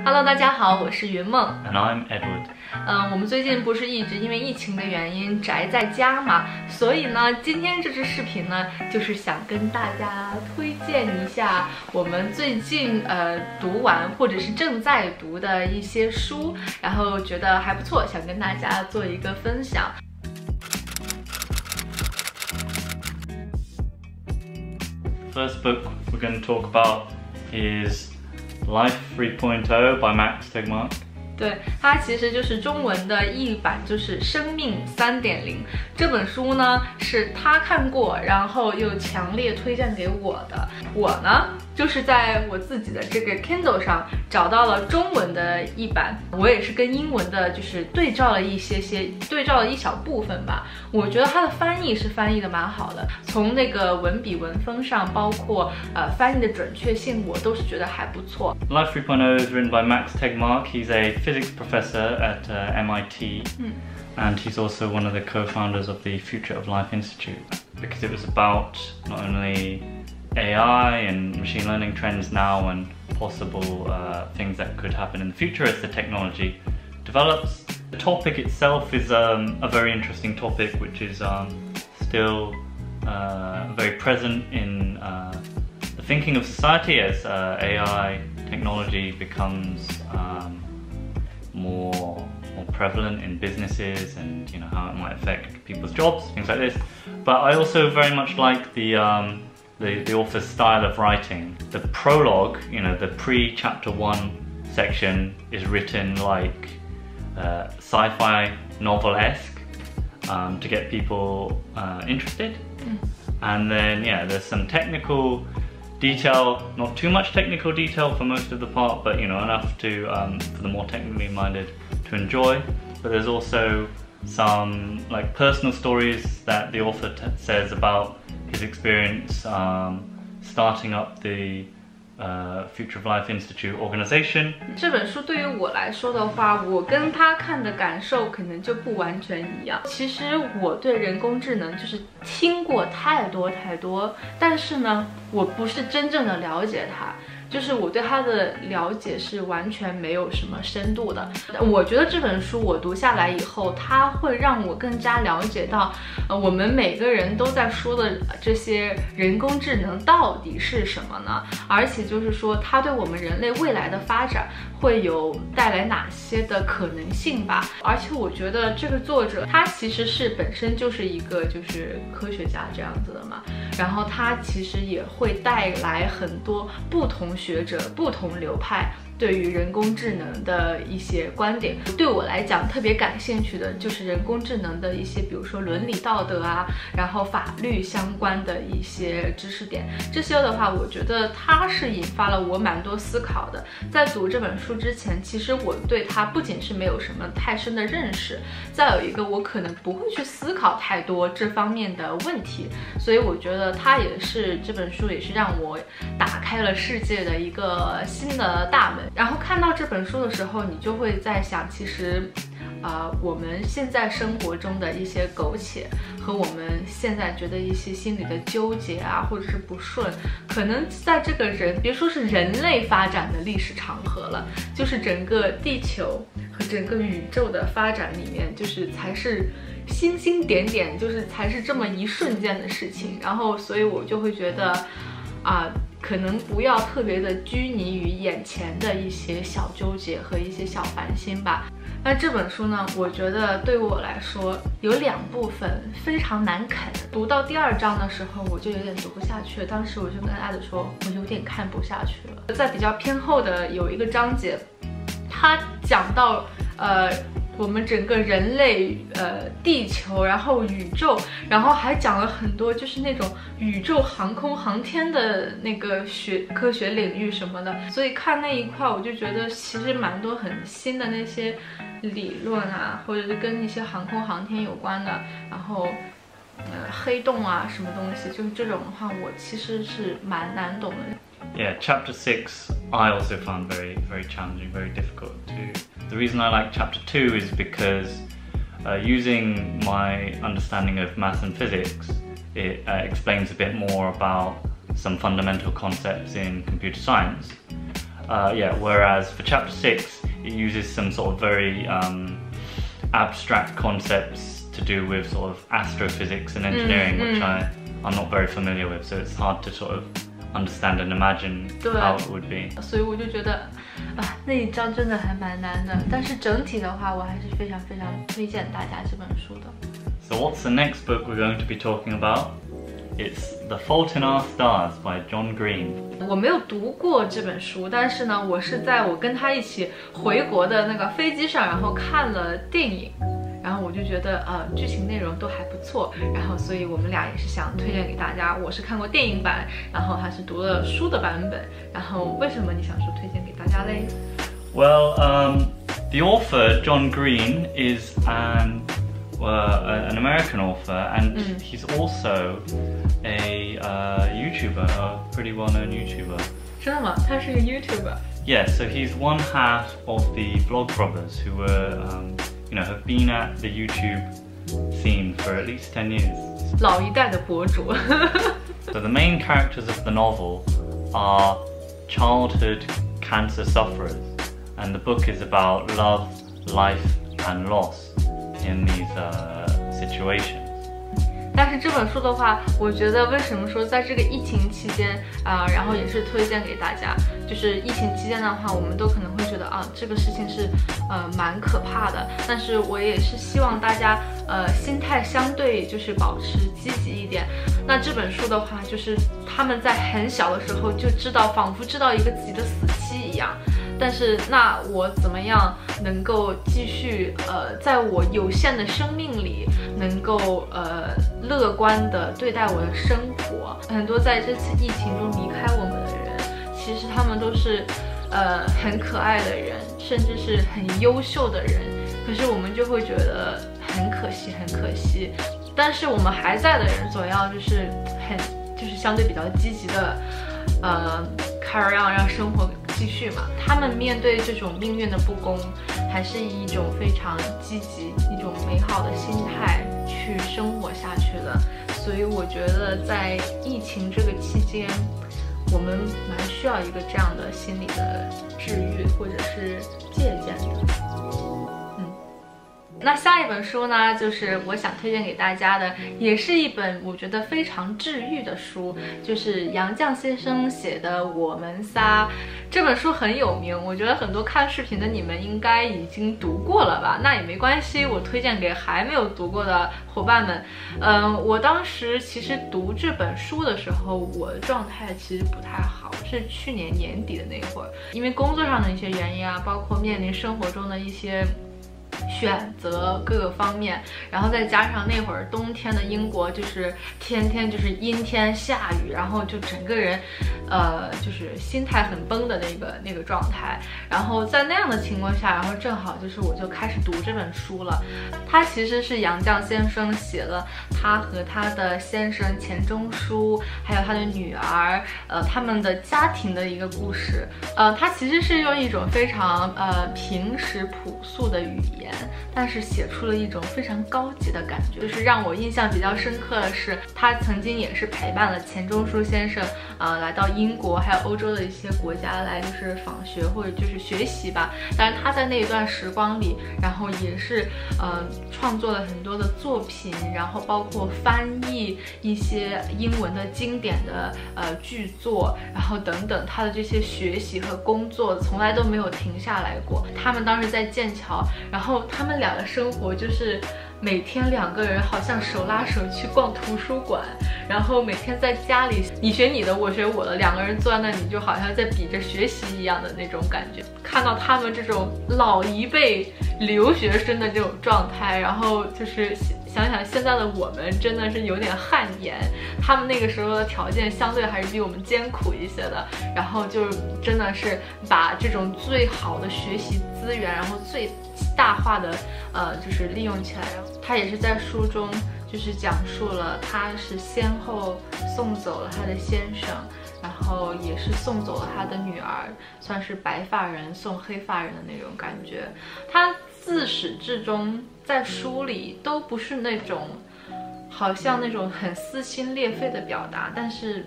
Hello， 大家好，我是云梦。And I'm Edward。我们最近不是一直因为疫情的原因宅在家嘛，所以呢，今天这支视频呢，就是想跟大家推荐一下我们最近读完或者是正在读的一些书，然后觉得还不错，想跟大家做一个分享。First book we're going to talk about is Life 3.0 by Max Tegmark。对，它其实就是中文的译版，就是《生命3.0》这本书呢，是他看过，然后又强烈推荐给我的。我呢，就是在我自己的这个 Kindle 上找到了中文的译版，我也是跟英文的，就是对照了一小部分吧。我觉得它的翻译是翻译的蛮好的，从那个文笔文风上，包括翻译的准确性，我都是觉得还不错。Life 3.0 is written by Max Tegmark. He's a physics professor at MIT, and he's also one of the co-founders of the Future of Life Institute, because it was about not only AI and machine learning trends now and possible things that could happen in the future as the technology develops. The topic itself is a very interesting topic, which is still very present in the thinking of society as AI technology becomes more prevalent in businesses, and how it might affect people's jobs, things like this. But I also very much like the author's style of writing. The prologue, the pre-chapter 1 section is written like sci-fi novel-esque to get people interested. And then there's some technical detail, not too much technical detail for most of the part, but enough to for the more technically minded to enjoy. But there's also some like personal stories that the author says about his experience starting up the Future of Life Institute organization。这本书对于我来说的话，我跟他看的感受可能就不完全一样。其实我对人工智能就是听过太多，但是呢，我不是真正的了解它。就是我对它的了解是完全没有什么深度的。我觉得这本书我读下来以后，它会让我更加了解到，我们每个人都在说的这些人工智能到底是什么呢？而且就是说，它对我们人类未来的发展会有带来哪些的可能性吧。而且我觉得这个作者他其实是本身就是一个就是科学家这样子的嘛，然后他其实也会带来很多不同学者、不同流派对于人工智能的一些观点。对我来讲特别感兴趣的就是人工智能的一些，比如说伦理道德啊，然后法律相关的一些知识点。这些的话，我觉得它是引发了我蛮多思考的。在读这本书之前，其实我对它不仅是没有什么太深的认识，再有一个我可能不会去思考太多这方面的问题。所以我觉得它也是这本书也是让我打开了世界的一个新的大门。然后看到这本书的时候，你就会在想，其实我们现在生活中的一些苟且和我们现在觉得一些心理的纠结啊，或者是不顺，可能在这个别说是人类发展的历史长河了，就是整个地球和整个宇宙的发展里面，就是才是星星点点，就是才是这么一瞬间的事情。然后所以我就会觉得可能不要特别的拘泥于眼前的一些小纠结和一些小烦心吧。那这本书呢，我觉得对我来说有2部分非常难啃。读到第2章的时候，我就有点读不下去了。当时我就跟艾德说，我有点看不下去了。在比较偏后的有一个章节，他讲到我们整个人类、地球，然后宇宙，然后还讲了很多就是那种宇宙航空航天的那个科学领域什么的。所以看那一块，我就觉得其实蛮多很新的那些理论啊，或者是跟一些航空航天有关的，然后黑洞啊什么东西，就是这种的话，我其实是蛮难懂的。Yeah, chapter 6 I also found very, very challenging, very difficult to. The reason I like chapter 2 is because using my understanding of maths and physics, it explains a bit more about some fundamental concepts in computer science. Yeah, whereas for chapter 6, it uses some sort of very abstract concepts to do with sort of astrophysics and engineering, which I'm not very familiar with, so it's hard to sort of understand and imagine how it would be. 所以我就觉得那一章真的还蛮难的，但是整体的话，我还是非常非常推荐大家这本书的。So what's the next book we're going to be talking about? It's The Fault in Our Stars by John Green. 我没有读过这本书，但是呢，我是在我跟他一起回国的那个飞机上，然后看了电影，然后我就觉得剧情内容都还不错，然后所以我们俩也是想推荐给大家。我是看过电影版，然后他是读了书的版本，然后为什么你想说推荐给大家嘞？ Well, the author John Green is an American author, and he's also a YouTuber, a pretty well-known YouTuber. 真的吗？他是个 YouTuber。 Yeah, so he's one half of the Vlog Brothers, who were, have been at the YouTube scene for at least 10 years. 老一代的博主。So the main characters of the novel are childhood cancer sufferers, and the book is about love, life, and loss in these situations. 但是这本书的话，我觉得为什么说在这个疫情期间然后也是推荐给大家，就是疫情期间的话，我们都可能会觉得这个事情是蛮可怕的，但是我也是希望大家心态相对就是保持积极一点。那这本书的话，就是他们在很小的时候就知道，仿佛知道一个自己的死期一样。但是那我怎么样能够继续在我有限的生命里能够乐观的对待我的生活？很多在这次疫情中离开我们的人，其实他们都是很可爱的人，甚至是很优秀的人，可是我们就会觉得很可惜，很可惜。但是我们还在的人，总要就是相对比较积极的carry on， 让生活继续嘛。他们面对这种命运的不公，还是以一种非常积极、一种美好的心态去生活下去的。所以我觉得在疫情这个期间，我们蛮需要一个这样的心理的治愈或者是借鉴的。那下一本书呢，就是我想推荐给大家的，也是一本我觉得非常治愈的书，就是杨绛先生写的《我们仨》。这本书很有名，我觉得很多看视频的你们应该已经读过了吧？那也没关系，我推荐给还没有读过的伙伴们。我当时其实读这本书的时候，我的状态其实不太好，是去年年底的那会儿，因为工作上的一些原因包括面临生活中的一些选择各个方面，然后再加上那会儿冬天的英国就是天天就是阴天下雨，然后就整个人就是心态很崩的那个状态。然后在那样的情况下，然后正好就是我就开始读这本书了。它其实是杨绛先生写了他和他的先生钱钟书还有他的女儿他们的家庭的一个故事。他其实是用一种非常平实朴素的语言，但是写出了一种非常高级的感觉。就是让我印象比较深刻的是，他曾经也是陪伴了钱钟书先生来到英国还有欧洲的一些国家来就是访学或者就是学习吧。但是他在那一段时光里，然后也是创作了很多的作品，然后包括翻译一些英文的经典的剧作，然后等等，他的这些学习和工作从来都没有停下来过。他们当时在剑桥，然后他们俩的生活就是每天两个人好像手拉手去逛图书馆，然后每天在家里你学你的我学我的，两个人坐在那里就好像在比着学习一样的那种感觉。看到他们这种老一辈留学生的这种状态，然后就是想想现在的我们真的是有点汗颜，他们那个时候的条件相对还是比我们艰苦一些的，然后就真的是把这种最好的学习资源，然后最大化的就是利用起来。他也是在书中就是讲述了他是先后送走了他的先生，然后也是送走了他的女儿，算是白发人送黑发人的那种感觉。他自始至终在书里都不是那种好像那种很撕心裂肺的表达，但是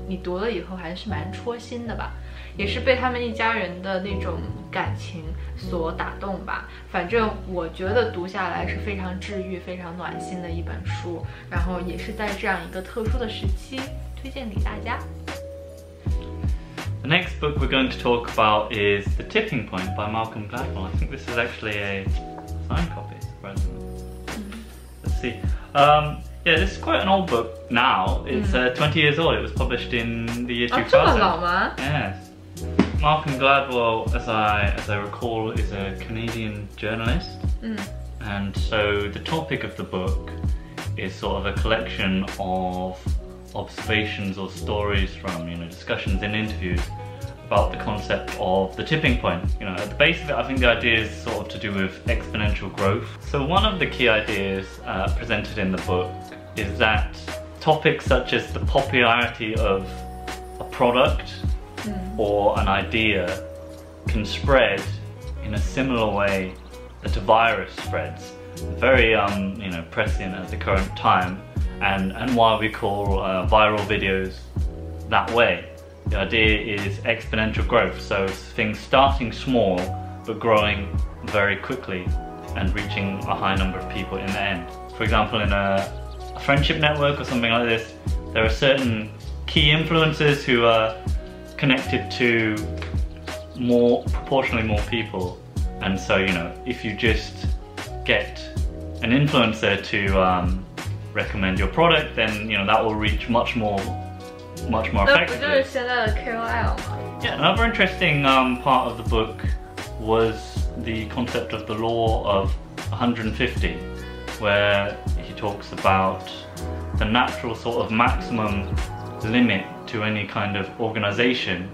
你读了以后还是蛮戳心的吧。也是被他们一家人的那种感情所打动吧。反正我觉得读下来是非常治愈、非常暖心的一本书，然后也是在这样一个特殊的时期推荐给大家。The next book we're going to talk about is The Tipping Point by Malcolm Gladwell. I think this is actually a signed copy. Let's see. Yeah, this is quite an old book now. It's 20 years old. It was published in the year 2000. 这么老吗？ Yes. Malcolm Gladwell, as I recall, is a Canadian journalist. And so the topic of the book is sort of a collection of observations or stories from, discussions and interviews about the concept of the tipping point. At the base of it, I think the idea is sort of to do with exponential growth. So one of the key ideas presented in the book is that topics such as the popularity of a product or an idea can spread in a similar way that a virus spreads. Very prescient at the current time, and why we call viral videos that way. The idea is exponential growth, so things starting small but growing very quickly and reaching a high number of people in the end. For example, in a friendship network or something like this, there are certain key influencers who are connected to proportionally more people, and so if you just get an influencer to recommend your product, then that will reach much more effectively. 那不就是现在的 KOL 吗？ Yeah, another interesting part of the book was the concept of the law of 150, where he talks about the natural sort of maximum limit to any kind of organization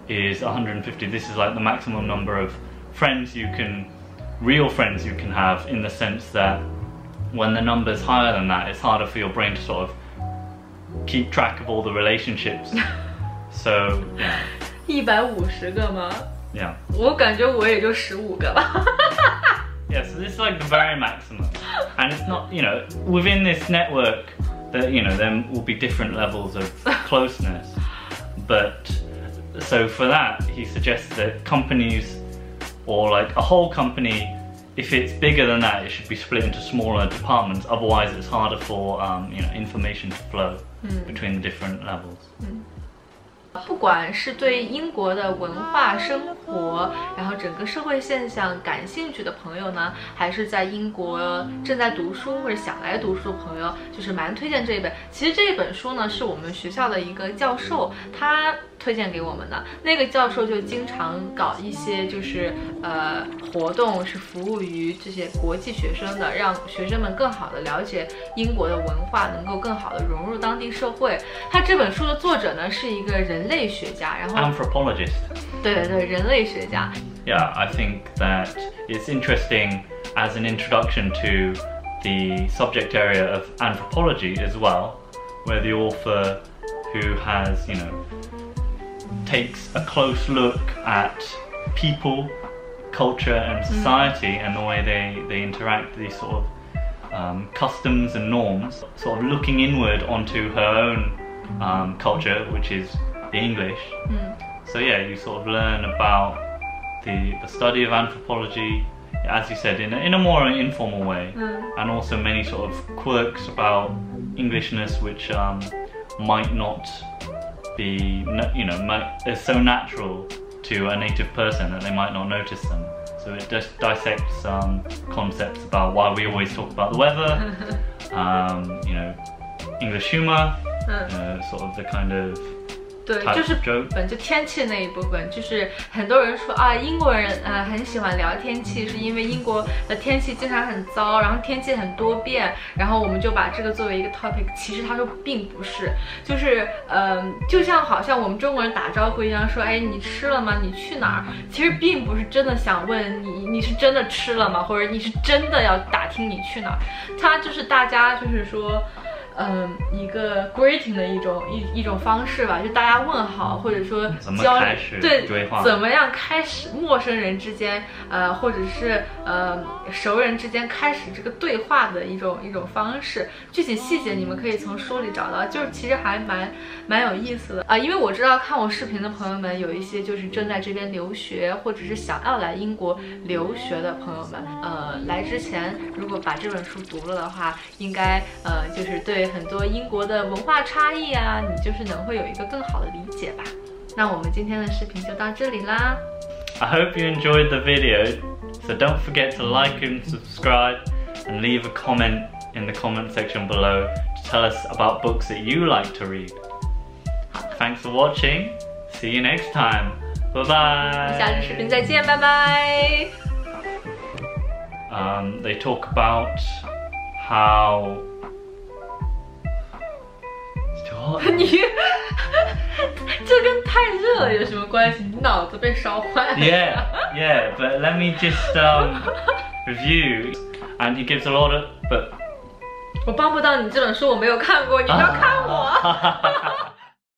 is 150. This is like the maximum number of real friends you can have, in the sense that when the number's higher than that, it's harder for your brain to sort of keep track of all the relationships. So, yeah. 150个吗？ Yeah. 我感觉我也就15个吧。Yeah, so this is like the very maximum. And it's not, within this network, that there will be different levels of closeness. But, so for that, he suggests that companies, or like a whole company, if it's bigger than that, it should be split into smaller departments. Otherwise, it's harder for information to flow between the different levels. 不管是对英国的文化生活，然后整个社会现象感兴趣的朋友呢，还是在英国正在读书或者想来读书的朋友，就是蛮推荐这一本。其实这一本书呢，是我们学校的一个教授他推荐给我们的。那个教授就经常搞一些就是活动，是服务于这些国际学生的，让学生们更好的了解英国的文化，能够更好的融入当地社会。他这本书的作者呢，是一个人类学家，然后 Anthropologist. 对，人类学家。Yeah, I think that it's interesting as an introduction to the subject area of anthropology as well, where the author, who has, takes a close look at people, culture and society and the way they interact, these sort of customs and norms, sort of looking inward onto her own culture, which is the English. So yeah, you sort of learn about the study of anthropology, as you said, in a more informal way, and also many sort of quirks about Englishness which might not be, they're so natural to a native person that they might not notice them. So it just dissects concepts about why we always talk about the weather, English humor, sort of the kind of 对，就是就天气那一部分，就是很多人说啊，英国人很喜欢聊天气，是因为英国的天气经常很糟，然后天气很多变，然后我们就把这个作为一个 topic。其实他说并不是，就是就像好像我们中国人打招呼一样，说哎你吃了吗？你去哪儿？其实并不是真的想问你是真的吃了吗？或者你是真的要打听你去哪儿？他就是大家就是说。一个 greeting 的一种方式吧，就大家问好，或者说怎么开始对话，怎么样开始陌生人之间或者是熟人之间开始这个对话的一种方式。具体细节你们可以从书里找到，就是其实还蛮有意思的啊。因为我知道看我视频的朋友们有一些就是正在这边留学，或者是想要来英国留学的朋友们，来之前如果把这本书读了的话，应该就是对很多英国的文化差异啊，你就是能会有一个更好的理解吧。那我们今天的视频就到这里啦。I hope you enjoyed the video, so don't forget to like and subscribe and leave a comment in the comment section below to tell us about books that you like to read. Thanks for watching. See you next time. Bye bye. 下次视频再见，拜拜。They talk about how. 你这跟太热有什么关系？你脑子被烧坏了。Yeah, but let me just review. And he gives a lot of. But 我帮不到你这本书，我没有看过，你不要看我。